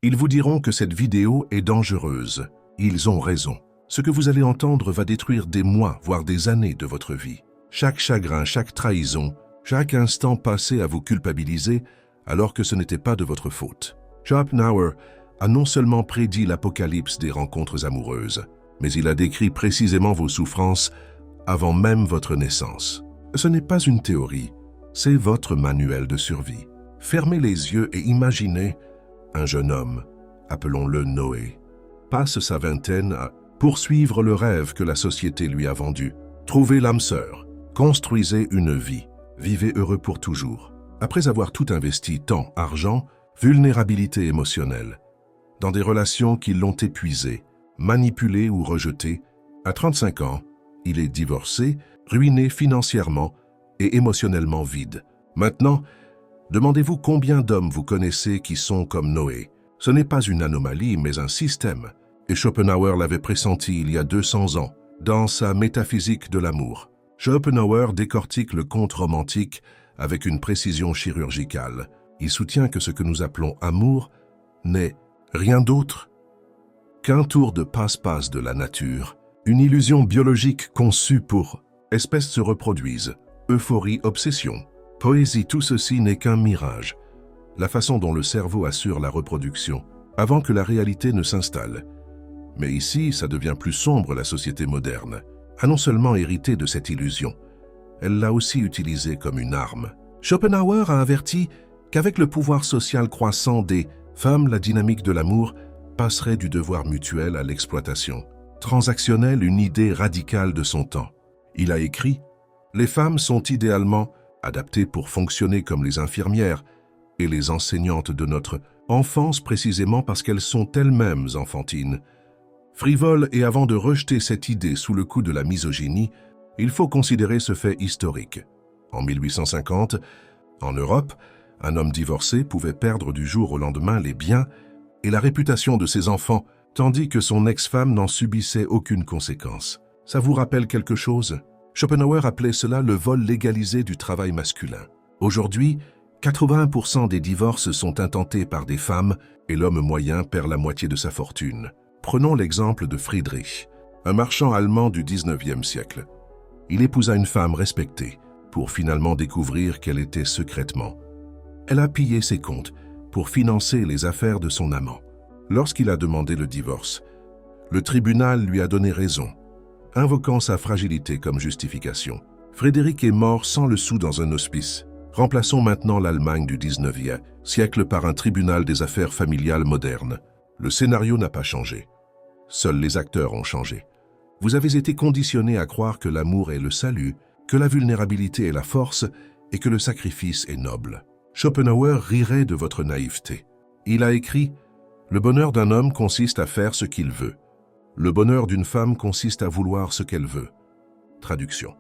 Ils vous diront que cette vidéo est dangereuse. Ils ont raison. Ce que vous allez entendre va détruire des mois, voire des années de votre vie. Chaque chagrin, chaque trahison, chaque instant passé à vous culpabiliser alors que ce n'était pas de votre faute. Schopenhauer a non seulement prédit l'apocalypse des rencontres amoureuses, mais il a décrit précisément vos souffrances avant même votre naissance. Ce n'est pas une théorie, c'est votre manuel de survie. Fermez les yeux et imaginez un jeune homme, appelons-le Noé, passe sa vingtaine à poursuivre le rêve que la société lui a vendu. Trouvez l'âme sœur, construisez une vie, vivez heureux pour toujours. Après avoir tout investi, temps, argent, vulnérabilité émotionnelle, dans des relations qui l'ont épuisé, manipulé ou rejeté, à 35 ans, il est divorcé, ruiné financièrement et émotionnellement vide. Maintenant, demandez-vous combien d'hommes vous connaissez qui sont comme Noé. Ce n'est pas une anomalie, mais un système. Et Schopenhauer l'avait pressenti il y a 200 ans, dans sa métaphysique de l'amour. Schopenhauer décortique le conte romantique avec une précision chirurgicale. Il soutient que ce que nous appelons amour n'est rien d'autre qu'un tour de passe-passe de la nature, une illusion biologique conçue pour espèces se reproduisent, euphorie, obsession, poésie, tout ceci n'est qu'un mirage. La façon dont le cerveau assure la reproduction, avant que la réalité ne s'installe. Mais ici, ça devient plus sombre, la société moderne a non seulement hérité de cette illusion, elle l'a aussi utilisée comme une arme. Schopenhauer a averti qu'avec le pouvoir social croissant des femmes, la dynamique de l'amour passerait du devoir mutuel à l'exploitation. Transactionnelle, une idée radicale de son temps. Il a écrit « Les femmes sont idéalement adaptées pour fonctionner comme les infirmières et les enseignantes de notre enfance précisément parce qu'elles sont elles-mêmes enfantines. » Frivole, et avant de rejeter cette idée sous le coup de la misogynie, il faut considérer ce fait historique. En 1850, en Europe, un homme divorcé pouvait perdre du jour au lendemain les biens et la réputation de ses enfants, tandis que son ex-femme n'en subissait aucune conséquence. Ça vous rappelle quelque chose? Schopenhauer appelait cela le vol légalisé du travail masculin. Aujourd'hui, 81% des divorces sont intentés par des femmes et l'homme moyen perd la moitié de sa fortune. Prenons l'exemple de Friedrich, un marchand allemand du 19e siècle. Il épousa une femme respectée pour finalement découvrir qu'elle était secrètement. Elle a pillé ses comptes pour financer les affaires de son amant. Lorsqu'il a demandé le divorce, le tribunal lui a donné raison, invoquant sa fragilité comme justification. Frédéric est mort sans le sou dans un hospice. Remplaçons maintenant l'Allemagne du 19e siècle par un tribunal des affaires familiales modernes. Le scénario n'a pas changé. Seuls les acteurs ont changé. Vous avez été conditionné à croire que l'amour est le salut, que la vulnérabilité est la force et que le sacrifice est noble. Schopenhauer rirait de votre naïveté. Il a écrit « Le bonheur d'un homme consiste à faire ce qu'il veut. Le bonheur d'une femme consiste à vouloir ce qu'elle veut. » Traduction.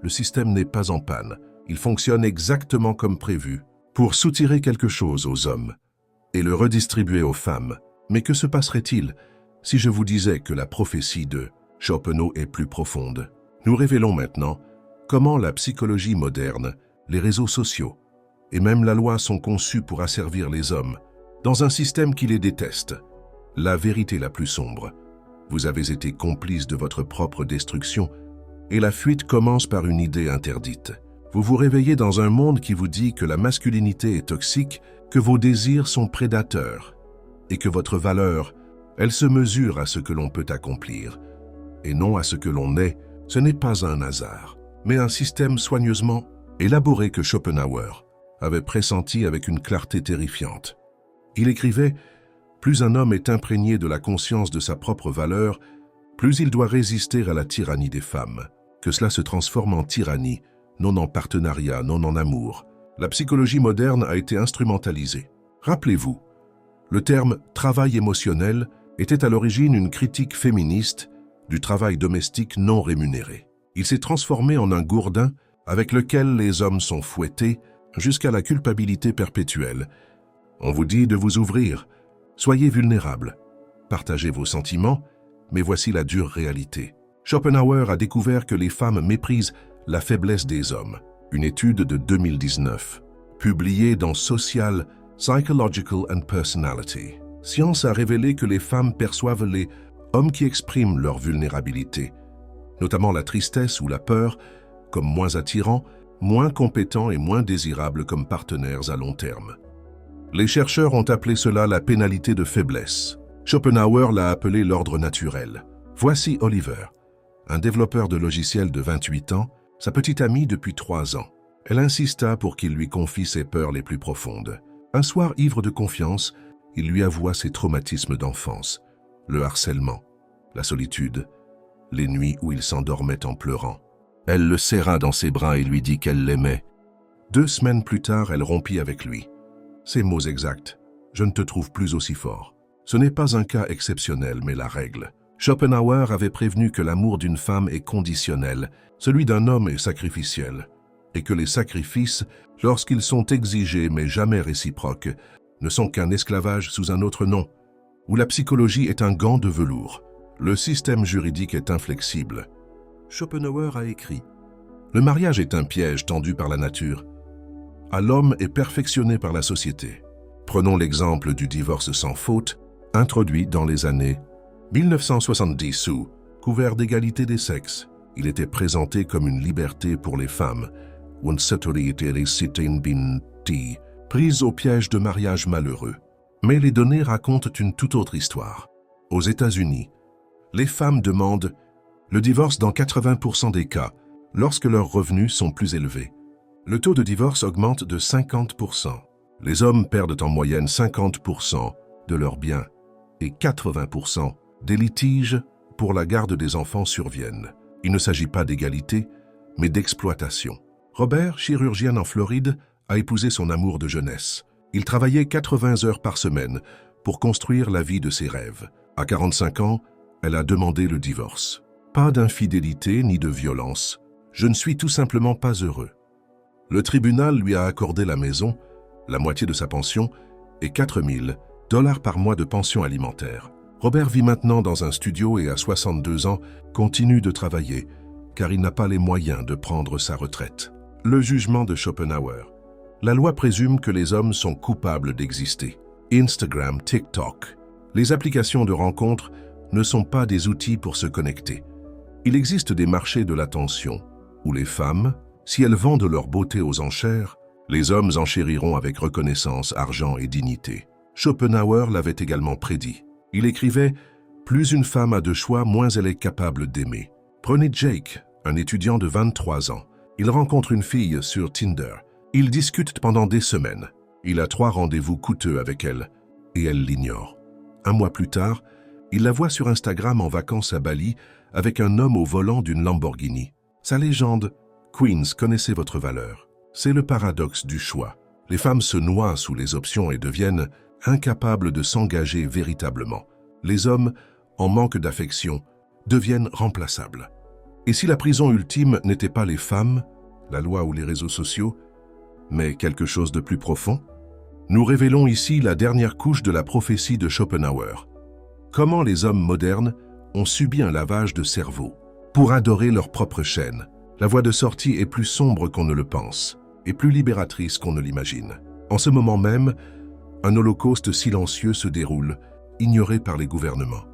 Le système n'est pas en panne. Il fonctionne exactement comme prévu pour soutirer quelque chose aux hommes et le redistribuer aux femmes. Mais que se passerait-il si je vous disais que la prophétie de Schopenhauer est plus profonde? Nous révélons maintenant comment la psychologie moderne, les réseaux sociaux et même la loi sont conçus pour asservir les hommes dans un système qui les déteste. La vérité la plus sombre. Vous avez été complice de votre propre destruction et la fuite commence par une idée interdite. Vous vous réveillez dans un monde qui vous dit que la masculinité est toxique, que vos désirs sont prédateurs et que votre valeur, elle se mesure à ce que l'on peut accomplir et non à ce que l'on est. Ce n'est pas un hasard, mais un système soigneusement élaboré que Schopenhauer avait pressenti avec une clarté terrifiante. Il écrivait « Plus un homme est imprégné de la conscience de sa propre valeur, plus il doit résister à la tyrannie des femmes, que cela se transforme en tyrannie, non en partenariat, non en amour. La psychologie moderne a été instrumentalisée. Rappelez-vous, le terme « travail émotionnel » était à l'origine une critique féministe du travail domestique non rémunéré. Il s'est transformé en un gourdin avec lequel les hommes sont fouettés jusqu'à la culpabilité perpétuelle. On vous dit de vous ouvrir, soyez vulnérables, partagez vos sentiments, mais voici la dure réalité. Schopenhauer a découvert que les femmes méprisent la faiblesse des hommes. Une étude de 2019, publiée dans Social, Psychological and Personality, Science a révélé que les femmes perçoivent les hommes qui expriment leur vulnérabilité, notamment la tristesse ou la peur, comme moins attirants, moins compétents et moins désirables comme partenaires à long terme. Les chercheurs ont appelé cela la pénalité de faiblesse. Schopenhauer l'a appelé l'ordre naturel. Voici Oliver, un développeur de logiciels de 28 ans, sa petite amie depuis 3 ans. Elle insista pour qu'il lui confie ses peurs les plus profondes. Un soir ivre de confiance, il lui avoua ses traumatismes d'enfance, le harcèlement, la solitude, les nuits où il s'endormait en pleurant. Elle le serra dans ses bras et lui dit qu'elle l'aimait. 2 semaines plus tard, elle rompit avec lui. Ses mots exacts, « Je ne te trouve plus aussi fort ». Ce n'est pas un cas exceptionnel, mais la règle. Schopenhauer avait prévenu que l'amour d'une femme est conditionnel, celui d'un homme est sacrificiel, et que les sacrifices, lorsqu'ils sont exigés mais jamais réciproques, ne sont qu'un esclavage sous un autre nom, où la psychologie est un gant de velours. Le système juridique est inflexible. Schopenhauer a écrit « Le mariage est un piège tendu par la nature. À l'homme est perfectionné par la société. » Prenons l'exemple du divorce sans faute, introduit dans les années 1970 sous couvert d'égalité des sexes. Il était présenté comme une liberté pour les femmes, prise au piège de mariage malheureux. Mais les données racontent une toute autre histoire. Aux États-Unis, les femmes demandent le divorce dans 80% des cas, lorsque leurs revenus sont plus élevés. Le taux de divorce augmente de 50%. Les hommes perdent en moyenne 50% de leurs biens et 80% des litiges pour la garde des enfants surviennent. Il ne s'agit pas d'égalité, mais d'exploitation. Robert, chirurgien en Floride, a épousé son amour de jeunesse. Il travaillait 80 heures par semaine pour construire la vie de ses rêves. À 45 ans, elle a demandé le divorce. Pas d'infidélité ni de violence. Je ne suis tout simplement pas heureux. Le tribunal lui a accordé la maison, la moitié de sa pension et $4 000 par mois de pension alimentaire. Robert vit maintenant dans un studio et à 62 ans continue de travailler car il n'a pas les moyens de prendre sa retraite. Le jugement de Schopenhauer. La loi présume que les hommes sont coupables d'exister. Instagram, TikTok. Les applications de rencontres ne sont pas des outils pour se connecter. Il existe des marchés de l'attention où les femmes, si elles vendent leur beauté aux enchères, les hommes enchériront avec reconnaissance, argent et dignité. Schopenhauer l'avait également prédit. Il écrivait « Plus une femme a de choix, moins elle est capable d'aimer ». Prenez Jake, un étudiant de 23 ans. Il rencontre une fille sur Tinder. Ils discutent pendant des semaines. Il a 3 rendez-vous coûteux avec elle et elle l'ignore. 1 mois plus tard, il la voit sur Instagram en vacances à Bali avec un homme au volant d'une Lamborghini. Sa légende « Queens, connaissez votre valeur ». C'est le paradoxe du choix. Les femmes se noient sous les options et deviennent incapables de s'engager véritablement. Les hommes, en manque d'affection, deviennent remplaçables. Et si la prison ultime n'était pas les femmes, la loi ou les réseaux sociaux, mais quelque chose de plus profond? Nous révélons ici la dernière couche de la prophétie de Schopenhauer. Comment les hommes modernes ont subi un lavage de cerveau pour adorer leur propre chaîne. La voie de sortie est plus sombre qu'on ne le pense et plus libératrice qu'on ne l'imagine. En ce moment même, un holocauste silencieux se déroule, ignoré par les gouvernements.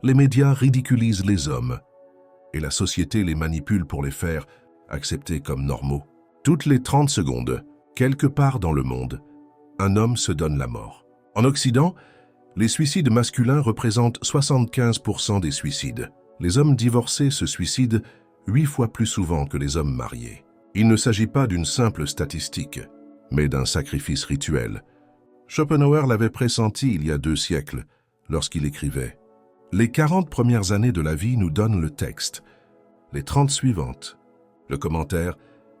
Les médias ridiculisent les hommes et la société les manipule pour les faire accepter comme normaux. Toutes les 30 secondes, quelque part dans le monde, un homme se donne la mort. En Occident, les suicides masculins représentent 75% des suicides. Les hommes divorcés se suicident 8 fois plus souvent que les hommes mariés. Il ne s'agit pas d'une simple statistique, mais d'un sacrifice rituel. Schopenhauer l'avait pressenti il y a 2 siècles, lorsqu'il écrivait « Les 40 premières années de la vie nous donnent le texte, les 30 suivantes, le commentaire,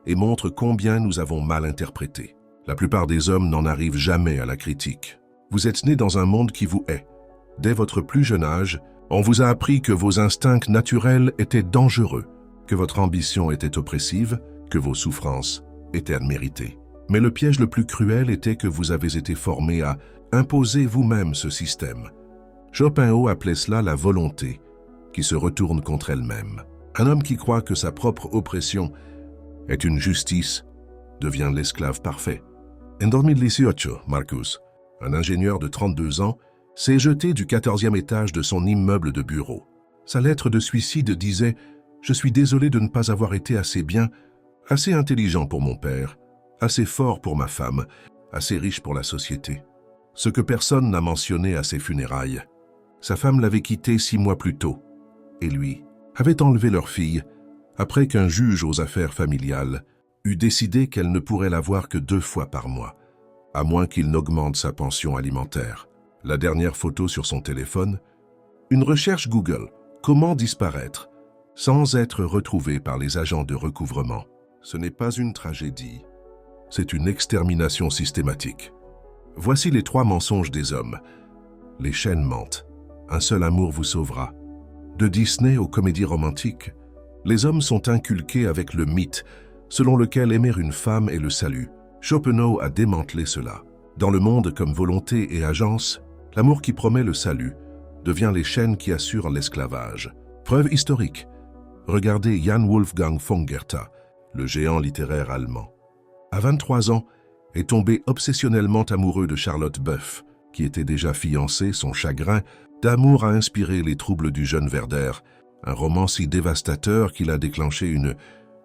et montrent combien nous avons mal interprété. La plupart des hommes n'en arrivent jamais à la critique. Vous êtes né dans un monde qui vous hait. Dès votre plus jeune âge, on vous a appris que vos instincts naturels étaient dangereux, que votre ambition était oppressive, que vos souffrances étaient méritées. Mais le piège le plus cruel était que vous avez été formé à imposer vous-même ce système. Schopenhauer appelait cela la volonté, qui se retourne contre elle-même. Un homme qui croit que sa propre oppression est une justice devient l'esclave parfait. En 2018, Marcus, un ingénieur de 32 ans, s'est jeté du 14e étage de son immeuble de bureau. Sa lettre de suicide disait « Je suis désolé de ne pas avoir été assez bien, assez intelligent pour mon père, assez fort pour ma femme, assez riche pour la société. » Ce que personne n'a mentionné à ses funérailles. Sa femme l'avait quitté 6 mois plus tôt, et lui avait enlevé leur fille après qu'un juge aux affaires familiales eut décidé qu'elle ne pourrait la voir que 2 fois par mois, à moins qu'il n'augmente sa pension alimentaire. La dernière photo sur son téléphone, une recherche Google, comment disparaître sans être retrouvé par les agents de recouvrement. Ce n'est pas une tragédie, c'est une extermination systématique. Voici les 3 mensonges des hommes. Les chaînes mentent. Un seul amour vous sauvera. De Disney aux comédies romantiques, les hommes sont inculqués avec le mythe selon lequel aimer une femme est le salut. Schopenhauer a démantelé cela. Dans le monde comme volonté et agence, l'amour qui promet le salut devient les chaînes qui assurent l'esclavage. Preuve historique. Regardez Jan Wolfgang von Goethe, le géant littéraire allemand. À 23 ans, est tombé obsessionnellement amoureux de Charlotte Boeuf, qui était déjà fiancée. Son chagrin d'amour a inspiré Les Troubles du jeune Werder, un roman si dévastateur qu'il a déclenché une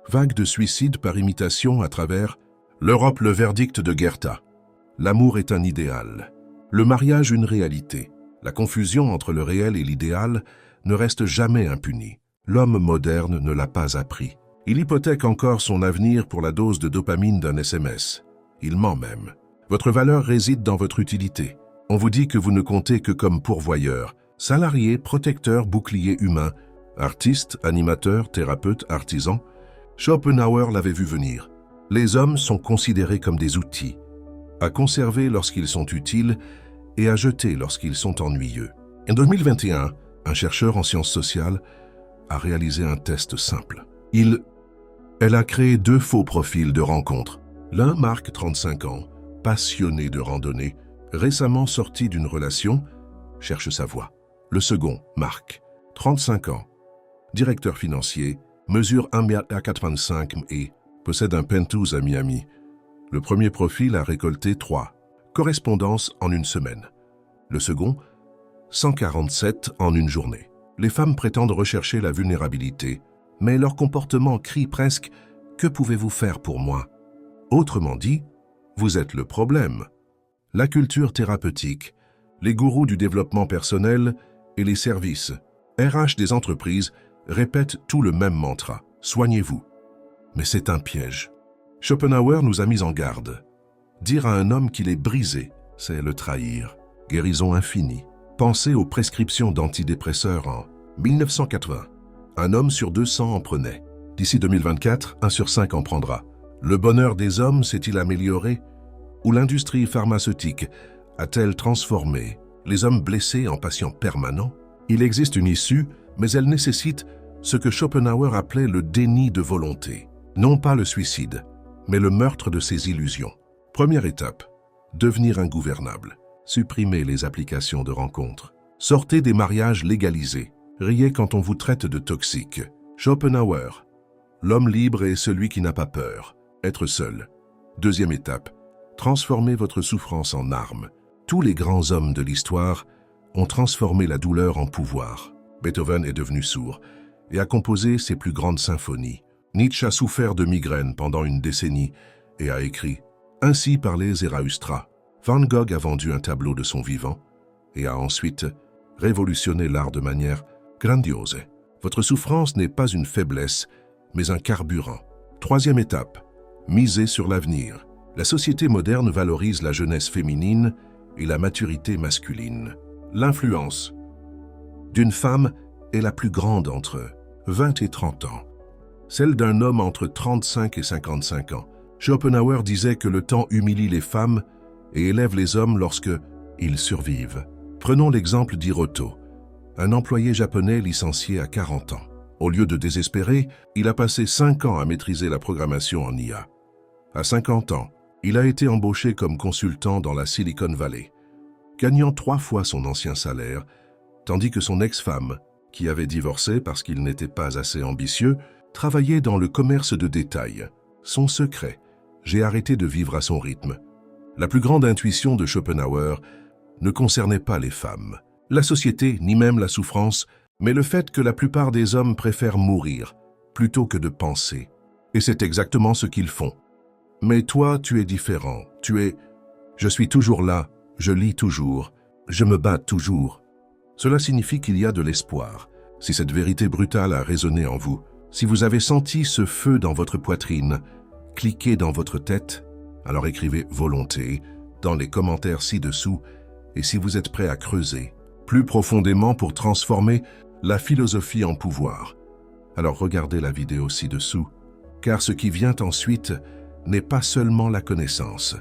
vague de suicides par imitation à travers l'Europe, le verdict de Goethe. L'amour est un idéal, le mariage une réalité. La confusion entre le réel et l'idéal ne reste jamais impunie. L'homme moderne ne l'a pas appris. Il hypothèque encore son avenir pour la dose de dopamine d'un SMS. Il ment même. Votre valeur réside dans votre utilité. On vous dit que vous ne comptez que comme pourvoyeur, salarié, protecteur, bouclier humain, artiste, animateur, thérapeute, artisan. Schopenhauer l'avait vu venir. Les hommes sont considérés comme des outils, à conserver lorsqu'ils sont utiles et à jeter lorsqu'ils sont ennuyeux. En 2021, un chercheur en sciences sociales a réalisé un test simple. Elle a créé 2 faux profils de rencontres. L'un, Marc, 35 ans, passionné de randonnée, récemment sorti d'une relation, cherche sa voie. Le second, Marc, 35 ans, directeur financier, mesure 1,85 m et possède un penthouse à Miami. Le premier profil a récolté 3 correspondances en une semaine. Le second, 147 en une journée. Les femmes prétendent rechercher la vulnérabilité, mais leur comportement crie presque « Que pouvez-vous faire pour moi ?» Autrement dit, vous êtes le problème. La culture thérapeutique, les gourous du développement personnel et les services RH des entreprises répètent tout le même mantra « Soignez-vous ». Mais c'est un piège. Schopenhauer nous a mis en garde. Dire à un homme qu'il est brisé, c'est le trahir. Guérison infinie. Pensez aux prescriptions d'antidépresseurs en 1980. Un homme sur 200 en prenait. D'ici 2024, 1 sur 5 en prendra. Le bonheur des hommes s'est-il amélioré? Ou l'industrie pharmaceutique a-t-elle transformé les hommes blessés en patients permanents? Il existe une issue, mais elle nécessite ce que Schopenhauer appelait le déni de volonté. Non pas le suicide, mais le meurtre de ses illusions. Première étape, devenir ingouvernable. Supprimez les applications de rencontres. Sortez des mariages légalisés. Riez quand on vous traite de toxique. Schopenhauer. L'homme libre est celui qui n'a pas peur. Être seul. Deuxième étape, transformez votre souffrance en arme. Tous les grands hommes de l'histoire ont transformé la douleur en pouvoir. Beethoven est devenu sourd et a composé ses plus grandes symphonies. Nietzsche a souffert de migraines pendant une décennie et a écrit « Ainsi parlait Zarathustra ». Van Gogh a vendu un tableau de son vivant et a ensuite révolutionné l'art de manière grandiose. Votre souffrance n'est pas une faiblesse, mais un carburant. Troisième étape, misez sur l'avenir. La société moderne valorise la jeunesse féminine et la maturité masculine. L'influence d'une femme est la plus grande entre 20 et 30 ans. Celle d'un homme entre 35 et 55 ans. Schopenhauer disait que le temps humilie les femmes et élève les hommes lorsque ils survivent. Prenons l'exemple d'Hiroto, un employé japonais licencié à 40 ans. Au lieu de désespérer, il a passé 5 ans à maîtriser la programmation en IA. À 50 ans, il a été embauché comme consultant dans la Silicon Valley, gagnant 3 fois son ancien salaire, tandis que son ex-femme, qui avait divorcé parce qu'il n'était pas assez ambitieux, travaillait dans le commerce de détail. Son secret, j'ai arrêté de vivre à son rythme. La plus grande intuition de Schopenhauer ne concernait pas les femmes, la société, ni même la souffrance, mais le fait que la plupart des hommes préfèrent mourir plutôt que de penser. Et c'est exactement ce qu'ils font. Mais toi, tu es différent. Tu es « je suis toujours là, je lis toujours, je me bats toujours ». Cela signifie qu'il y a de l'espoir. Si cette vérité brutale a résonné en vous, si vous avez senti ce feu dans votre poitrine, cliquez dans votre tête, alors écrivez « volonté » dans les commentaires ci-dessous, et si vous êtes prêt à creuser plus profondément pour transformer la philosophie en pouvoir, alors regardez la vidéo ci-dessous, car ce qui vient ensuite n'est pas seulement la connaissance,